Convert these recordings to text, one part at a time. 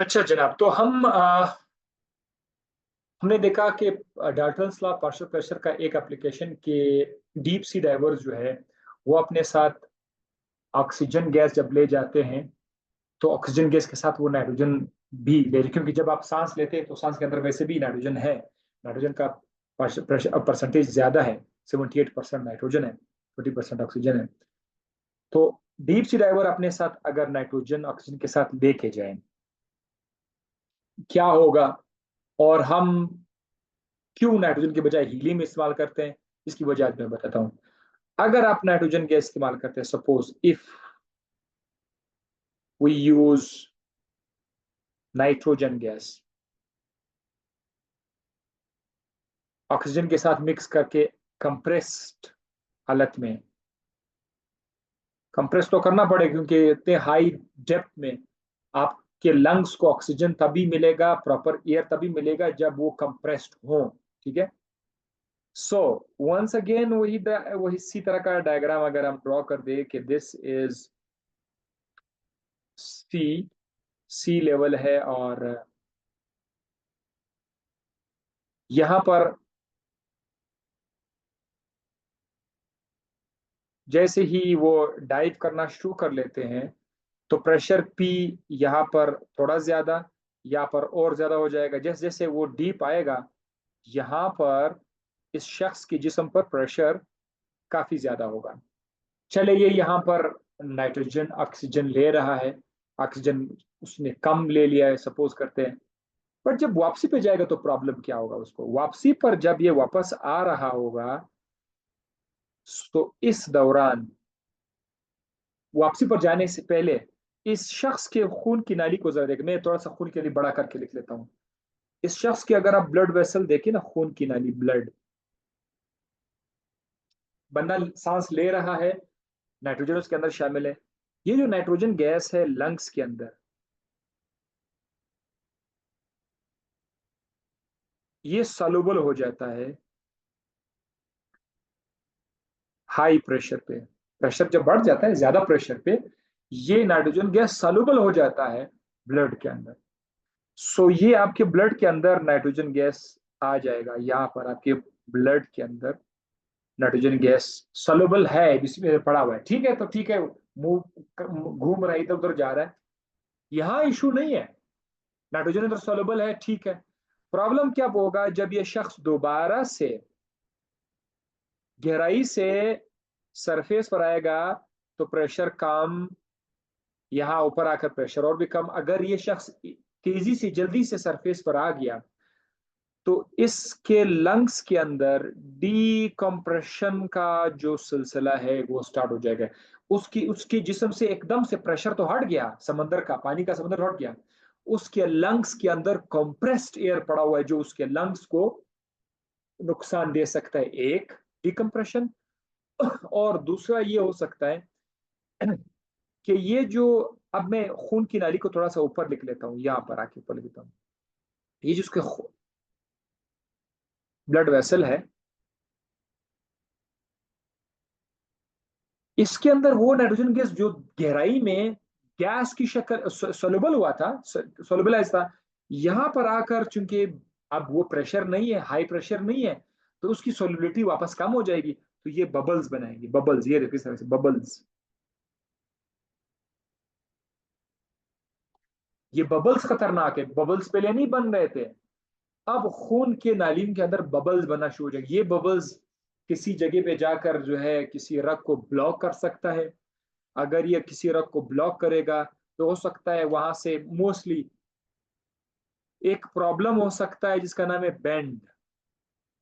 अच्छा जनाब, तो हमने देखा कि डाल्टन्स लॉ पार्शियल प्रेशर का एक एप्लीकेशन के डीप सी डाइवर्स जो है वो अपने साथ ऑक्सीजन गैस जब ले जाते हैं तो ऑक्सीजन गैस के साथ वो नाइट्रोजन भी ले, क्योंकि जब आप सांस लेते हैं तो सांस के अंदर वैसे भी नाइट्रोजन है। नाइट्रोजन का प्रेशर परसेंटेज ज्यादा है, 78% नाइट्रोजन है, 20% ऑक्सीजन है। तो डीप सी डाइवर अपने साथ अगर नाइट्रोजन ऑक्सीजन के साथ लेके जाएं, क्या होगा? और हम क्यों नाइट्रोजन के बजाय हीलियम इस्तेमाल करते हैं, इसकी वजह आज मैं बताता हूँ। अगर आप नाइट्रोजन गैस इस्तेमाल करते हैं, suppose if we use nitrogen gas oxygen के साथ मिक्स करके कंप्रेस्ड हालत में, कंप्रेस तो करना पड़ेगा क्योंकि इतने हाई डेप्थ में आपके लंग्स को ऑक्सीजन तभी मिलेगा, प्रॉपर एयर तभी मिलेगा जब वो कंप्रेस्ड हो। ठीक है। सो वंस अगेन वही इसी तरह का डायग्राम अगर हम ड्रॉ कर दे कि this is sea, sea level है, और यहां पर जैसे ही वो डाइव करना शुरू कर लेते हैं तो प्रेशर पी यहाँ पर थोड़ा ज्यादा, यहाँ पर और ज्यादा हो जाएगा। जैसे जैसे वो डीप आएगा, यहाँ पर इस शख्स के जिस्म पर प्रेशर काफी ज्यादा होगा। चले ये यहाँ पर नाइट्रोजन ऑक्सीजन ले रहा है, ऑक्सीजन उसने कम ले लिया है सपोज करते हैं, पर जब वापसी पे जाएगा तो प्रॉब्लम क्या होगा उसको? वापसी पर जब ये वापस आ रहा होगा तो इस दौरान, वापसी पर जाने से पहले, इस शख्स के खून की नाली को जरा देखें। मैं थोड़ा सा खून के लिए बड़ा करके लिख लेता हूँ। इस शख्स के अगर आप ब्लड वेसल देखें ना, खून की नाली, ब्लड, बंदा सांस ले रहा है, नाइट्रोजन उसके अंदर शामिल है। ये जो नाइट्रोजन गैस है लंग्स के अंदर, ये सॉल्युबल हो जाता है हाई प्रेशर पे। प्रेशर जब बढ़ जाता है ज्यादा प्रेशर पे, ये नाइट्रोजन गैस सॉल्युबल हो जाता है ब्लड के अंदर। सो ये आपके ब्लड के अंदर नाइट्रोजन गैस आ जाएगा। यहाँ पर आपके ब्लड के अंदर नाइट्रोजन गैस सॉल्युबल है, जिसमें पड़ा हुआ है। ठीक है, तो ठीक है, मुंह घूम रहा है, इधर उधर जा रहा है, यहाँ इशू नहीं है, नाइट्रोजन अंदर सॉल्युबल है, ठीक है। प्रॉब्लम क्या होगा जब ये शख्स दोबारा से गहराई से सरफेस पर आएगा तो प्रेशर कम, यहाँ ऊपर आकर प्रेशर और भी कम। अगर ये शख्स तेजी से जल्दी से सरफेस पर आ गया तो इसके लंग्स के अंदर डीकम्प्रेशन का जो सिलसिला है वो स्टार्ट हो जाएगा। उसकी उसके जिस्म से एकदम से प्रेशर तो हट गया, समंदर का पानी का समंदर हट गया, उसके लंग्स के अंदर कंप्रेस्ड एयर पड़ा हुआ है जो उसके लंग्स को नुकसान दे सकता है। एक, डिकम्प्रेशन। और दूसरा ये हो सकता है कि ये जो, अब मैं खून की नाली को थोड़ा सा ऊपर लिख लेता हूँ, यहाँ पर आके ऊपर लिख लेता हूँ। ये जो उसके ब्लड वेसल है, इसके अंदर वो नाइट्रोजन गैस जो गहराई में गैस की शक्ल सोलुबल हुआ था, सोलुबलाइज था, यहां पर आकर चूंकि अब वो प्रेशर नहीं है, हाई प्रेशर नहीं है, तो उसकी सोलुबिलिटी वापस कम हो जाएगी, तो ये बबल्स बनाएंगे। बबल्स, ये देखिए इस तरह से बबल्स, ये बबल्स खतरनाक है। बबल्स पहले नहीं बन रहे थे, अब खून के नालियों के अंदर बबल्स बनना शुरू हो जाएंगे। ये बबल्स किसी जगह पे जाकर जो है किसी रग को ब्लॉक कर सकता है। अगर ये किसी रग को ब्लॉक करेगा तो हो सकता है वहां से मोस्टली एक प्रॉब्लम हो सकता है जिसका नाम है बैंड।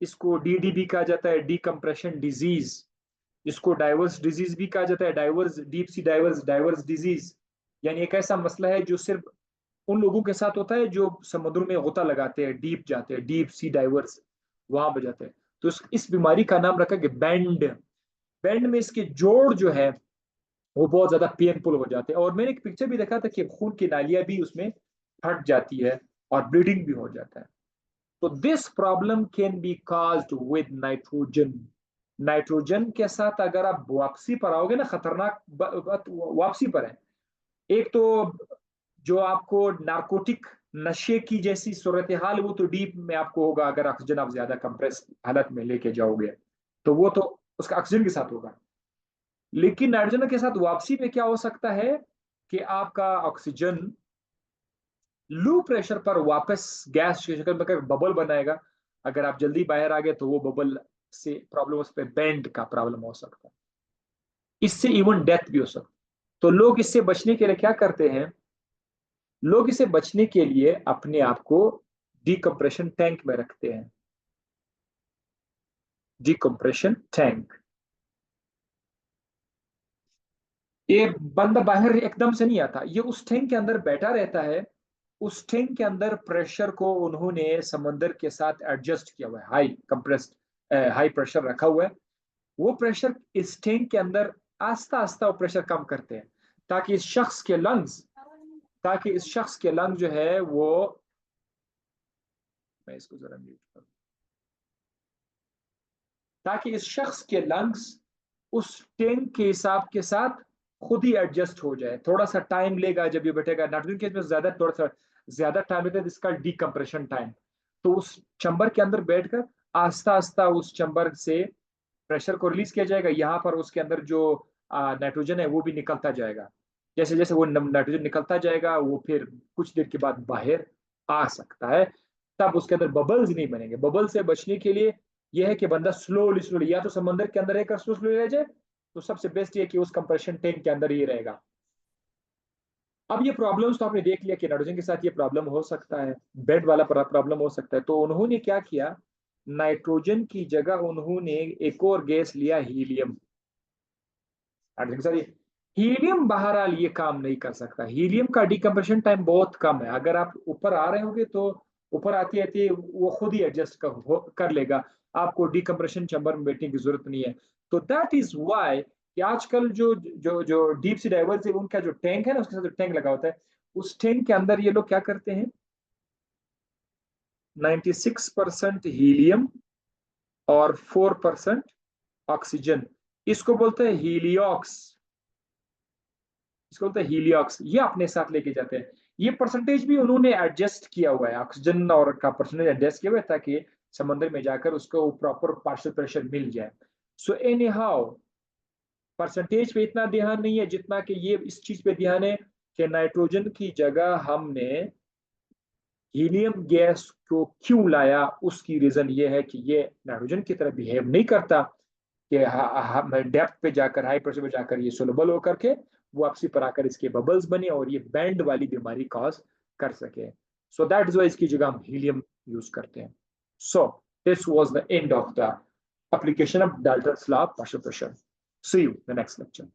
इसको डीडीबी कहा जाता है, डीकम्प्रेशन डिजीज। इसको डाइवर्स डिजीज भी कहा जाता है, diverse, deep sea diverse, diverse disease. यानी एक ऐसा मसला है जो सिर्फ उन लोगों के साथ होता है जो समुद्र में गोता लगाते हैं, डीप जाते हैं, डीप सी डाइवर्स, वहां पर जाते हैं। तो इस बीमारी का नाम रखा गया बैंड। बैंड में इसके जोड़ जो है वो बहुत ज्यादा पेनफुल हो जाते हैं, और मैंने एक पिक्चर भी देखा था कि खून की नालियां भी उसमें फट जाती है और ब्लीडिंग भी हो जाता है। तो this problem can be caused with nitrogen. Nitrogen के साथ अगर आप वापसी पर आओगे ना, खतरनाक बात वापसी पर है। एक तो जो आपको नारकोटिक नशे की जैसी सूरत हाल, वो तो डीप में आपको होगा अगर ऑक्सीजन आप ज्यादा कंप्रेस हालत में लेके जाओगे, तो वो तो उसका ऑक्सीजन के साथ होगा। लेकिन नाइट्रोजन के साथ वापसी में क्या हो सकता है कि आपका ऑक्सीजन लो प्रेशर पर वापस गैस की शक्ल में कर बबल बनाएगा। अगर आप जल्दी बाहर आ गए तो वो बबल से प्रॉब्लम, उस पर बैंड का प्रॉब्लम हो सकता है, इससे इवन डेथ भी हो सकती है। तो लोग इससे बचने के लिए क्या करते हैं, लोग इसे बचने के लिए अपने आप को डिकम्प्रेशन टैंक में रखते हैं। डिकम्प्रेशन टैंक, ये बंदा बाहर एकदम से नहीं आता, ये उस टैंक के अंदर बैठा रहता है। उस टैंक के अंदर प्रेशर को उन्होंने समंदर के साथ एडजस्ट किया हुआ है, हाई कंप्रेस्ड, हाई प्रेशर रखा हुआ है। वो प्रेशर इस टैंक के अंदर आस्ता आस्ता वो प्रेशर कम करते हैं, ताकि इस शख्स के लंग्स, ताकि इस शख्स के लंग जो है वो, मैं इसको जरा म्यूट करूं, ताकि इस शख्स के लंग्स उस टैंक के हिसाब के साथ खुद ही एडजस्ट हो जाए। थोड़ा सा टाइम लेगा जब ये बैठेगा, नाइट्रोजन केस में ज्यादा, थोड़ा सा ज्यादा टाइम लेता है, इसका डिकम्प्रेशन टाइम। तो उस चंबर के अंदर बैठकर आस्ता आस्ता उस चंबर से प्रेशर को रिलीज किया जाएगा। यहाँ पर उसके अंदर जो नाइट्रोजन है वो भी निकलता जाएगा। जैसे जैसे वो नाइट्रोजन निकलता जाएगा, वो फिर कुछ देर के बाद बाहर आ सकता है। तब उसके अंदर बबल्स नहीं बनेंगे। बबल से बचने के लिए यह है कि बंदा स्लोली स्लोली, या तो समंदर के अंदर रहकर स्लो स्लो रह जाए, तो सबसे बेस्ट ये कि उस कंप्रेशन टैंक के अंदर ही रहेगा। अब ये प्रॉब्लम्स तो आपने देख लिया कि नाइट्रोजन के साथ ये प्रॉब्लम हो सकता है, बेड वाला प्रॉब्लम हो सकता है। तो उन्होंने क्या किया, नाइट्रोजन की जगह उन्होंने एक और गैस लिया, हीलियम। हीलियम बहरहाल ये काम नहीं कर सकता। हीलियम का डिकम्प्रेशन टाइम बहुत कम है। अगर आप ऊपर आ रहे होगे तो ऊपर आती आती वो खुद ही एडजस्ट कर लेगा, आपको डिकम्प्रेशन चैम्बर में बैठने की जरूरत नहीं है। तो दैट इज वाई कि आजकल जो जो जो डीप सी डाइवर्स है, उनका जो टैंक है ना, उसके साथ जो टैंक लगा होता है, उस टैंक के अंदर ये लोग क्या करते हैं, 96% हीलियम और 4% ऑक्सीजन, इसको बोलते हैं हीलियोक्स। इसको बोलते हैं हीलियोक्स, ये अपने साथ लेके जाते हैं। ये परसेंटेज भी उन्होंने एडजस्ट किया हुआ है, ऑक्सीजन और का परसेंटेज एडजस्ट किया हुआ है, ताकि समुद्र में जाकर उसको प्रॉपर पार्शियल प्रेशर मिल जाए। सो एनी हाउ, परसेंटेज पे इतना ध्यान नहीं है जितना कि ये इस चीज पे ध्यान है कि नाइट्रोजन की जगह हमने हीलियम गैस को क्यों लाया। उसकी रीजन ये है कि ये नाइट्रोजन की तरह बिहेव नहीं करता, कि डेप्थ पे जाकर, हाई प्रेशर पे जाकर ये सोलबल होकर के वापसी पर आकर इसके बबल्स बने और ये बैंड वाली बीमारी कॉज कर सके। सो दैट इज वाई इसकी जगह हम हीलियम यूज करते हैं। So this was the end of the application of Dalton's law of partial pressure. See you in the next lecture.